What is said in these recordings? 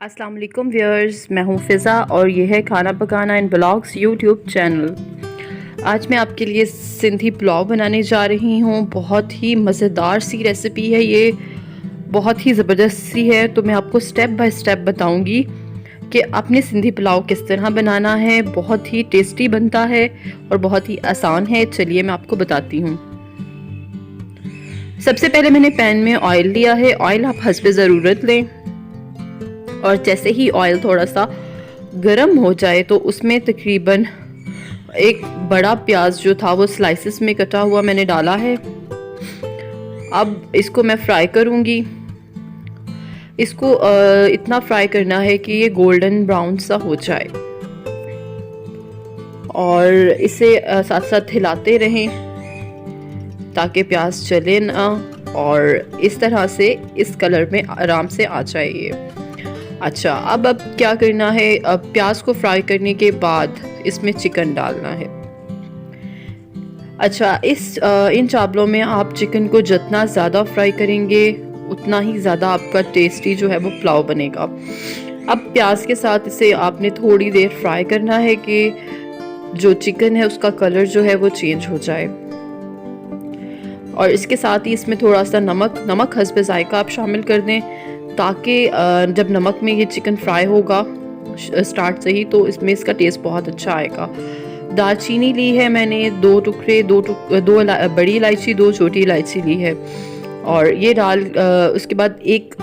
अस्सलाम वालेकुम व्यूअर्स, मैं हूँ फ़िज़ा और ये है खाना पकाना इन ब्लॉग्स यूट्यूब चैनल। आज मैं आपके लिए सिंधी पुलाव बनाने जा रही हूँ। बहुत ही मज़ेदार सी रेसिपी है ये, बहुत ही ज़बरदस्त सी है। तो मैं आपको स्टेप बाय स्टेप बताऊँगी कि आपने सिंधी पुलाव किस तरह बनाना है। बहुत ही टेस्टी बनता है और बहुत ही आसान है। चलिए मैं आपको बताती हूँ। सबसे पहले मैंने पैन में ऑयल लिया है। ऑयल आप हस्बे ज़रूरत लें और जैसे ही ऑयल थोड़ा सा गर्म हो जाए तो उसमें तकरीबन एक बड़ा प्याज जो था वो स्लाइसेस में कटा हुआ मैंने डाला है। अब इसको मैं फ्राई करूंगी। इसको इतना फ्राई करना है कि ये गोल्डन ब्राउन सा हो जाए और इसे साथ साथ हिलाते रहें ताकि प्याज जले ना और इस तरह से इस कलर में आराम से आ जाए ये। अच्छा, अब क्या करना है, अब प्याज को फ्राई करने के बाद इसमें चिकन डालना है। अच्छा, इन चावलों में आप चिकन को जितना ज़्यादा फ्राई करेंगे उतना ही ज़्यादा आपका टेस्टी जो है वो पुलाव बनेगा। अब प्याज के साथ इसे आपने थोड़ी देर फ्राई करना है कि जो चिकन है उसका कलर जो है वो चेंज हो जाए। और इसके साथ ही इसमें थोड़ा सा नमक हस्बे ज़ायका आप शामिल कर दें ताकि जब नमक में ये चिकन फ्राई होगा स्टार्ट से ही तो इसमें इसका टेस्ट बहुत अच्छा आएगा। दालचीनी ली है मैंने दो बड़ी इलायची, 2 छोटी इलायची ली है और ये डाल उसके बाद 1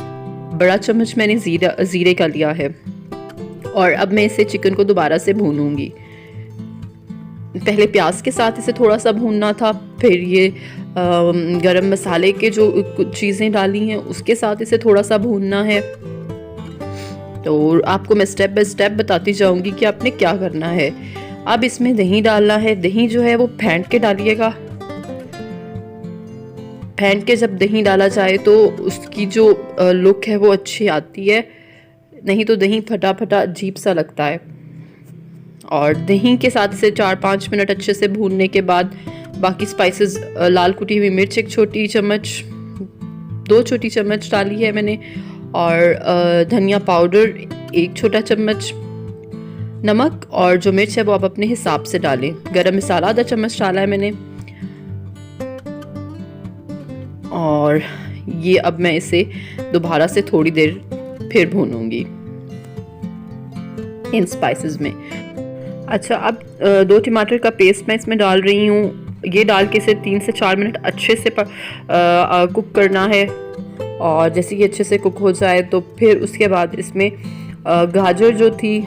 बड़ा चम्मच मैंने ज़ीरे का लिया है और अब मैं इसे चिकन को दोबारा से भूनूंगी। पहले प्याज के साथ इसे थोड़ा सा भूनना था, फिर ये गरम मसाले के जो कुछ चीज़ें डाली हैं उसके साथ इसे थोड़ा सा भूनना है। तो आपको मैं स्टेप बाय स्टेप बताती जाऊंगी कि आपने क्या करना है। अब इसमें दही डालना है। दही जो है वो फेंट के डालिएगा। फेंट के जब दही डाला जाए तो उसकी जो लुक है वो अच्छी आती है, नहीं तो दही फटा फटा अजीब सा लगता है। और दही के साथ से 4-5 मिनट अच्छे से भूनने के बाद बाकी स्पाइसेस, लाल कुटी हुई मिर्च 1 छोटी चम्मच, 2 छोटी चम्मच डाली है मैंने और धनिया पाउडर 1 छोटा चम्मच, नमक और जो मिर्च है वो आप अपने हिसाब से डालें। गरम मसाला आधा चम्मच डाला है मैंने और ये अब मैं इसे दोबारा से थोड़ी देर फिर भूनूंगी इन स्पाइसेस में। अच्छा, अब 2 टमाटर का पेस्ट मैं इसमें डाल रही हूँ। ये डाल के इसे 3 से 4 मिनट अच्छे से कुक करना है और जैसे कि अच्छे से कुक हो जाए तो फिर उसके बाद इसमें गाजर जो थी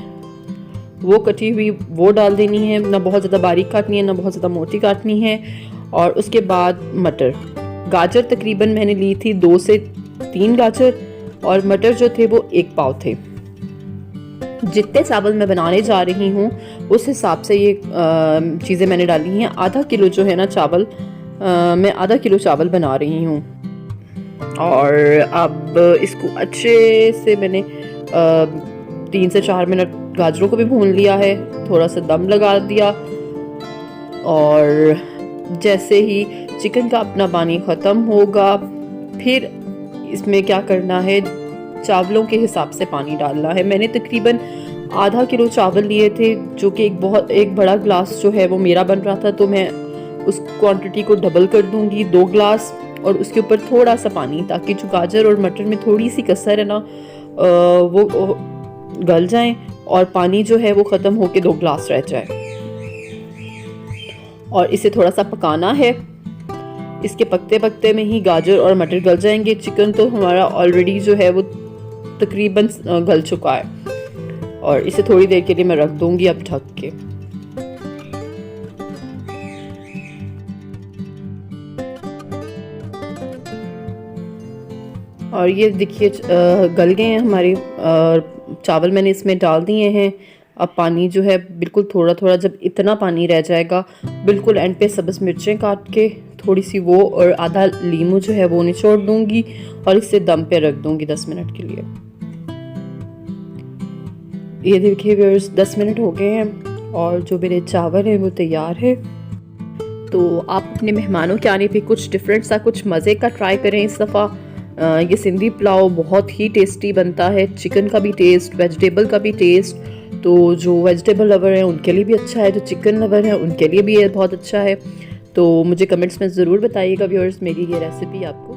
वो कटी हुई वो डाल देनी है। ना बहुत ज़्यादा बारीक काटनी है ना बहुत ज़्यादा मोटी काटनी है। और उसके बाद मटर, गाजर तकरीबन मैंने ली थी 2 से 3 गाजर और मटर जो थे वो 1 पाव थे। जितने चावल मैं बनाने जा रही हूँ उस हिसाब से ये चीज़ें मैंने डाली हैं। आधा किलो जो है ना चावल, मैं आधा किलो चावल बना रही हूँ। और अब इसको अच्छे से मैंने 3 से 4 मिनट गाजरों को भी भून लिया है, थोड़ा सा दम लगा दिया और जैसे ही चिकन का अपना पानी ख़त्म होगा फिर इसमें क्या करना है, चावलों के हिसाब से पानी डालना है। मैंने तकरीबन आधा किलो चावल लिए थे जो कि एक बड़ा ग्लास जो है वो मेरा बन रहा था, तो मैं उस क्वांटिटी को डबल कर दूंगी 2 ग्लास और उसके ऊपर थोड़ा सा पानी, ताकि जो गाजर और मटर में थोड़ी सी कसर है ना वो गल जाएं और पानी जो है वो ख़त्म होके 2 ग्लास रह जाए। और इसे थोड़ा सा पकाना है। इसके पकते पकते में ही गाजर और मटर गल जाएंगे। चिकन तो हमारा ऑलरेडी जो है वो तकरीबन गल चुका है और इसे थोड़ी देर के लिए मैं रख दूंगी अब ढक के। और ये देखिए गल गए हैं हमारे चावल, मैंने इसमें डाल दिए हैं। अब पानी जो है बिल्कुल थोड़ा थोड़ा, जब इतना पानी रह जाएगा बिल्कुल एंड पे सब्ज़ मिर्चें काट के थोड़ी सी वो और आधा लीमू जो है वो निचोड़ दूंगी और इसे दम पे रख दूंगी 10 मिनट के लिए। ये देखिए व्यूअर्स 10 मिनट हो गए हैं और जो मेरे चावल हैं वो तैयार है। तो आप अपने मेहमानों के आने पे कुछ डिफरेंट सा, कुछ मज़े का ट्राई करें इस दफ़ा। ये सिंधी पुलाव बहुत ही टेस्टी बनता है, चिकन का भी टेस्ट, वेजिटेबल का भी टेस्ट। तो जो वेजिटेबल लवर हैं उनके लिए भी अच्छा है, जो चिकन लवर हैं उनके लिए भी ये बहुत अच्छा है। तो मुझे कमेंट्स में ज़रूर बताइएगा व्यूअर्स, मेरी ये रेसिपी आपको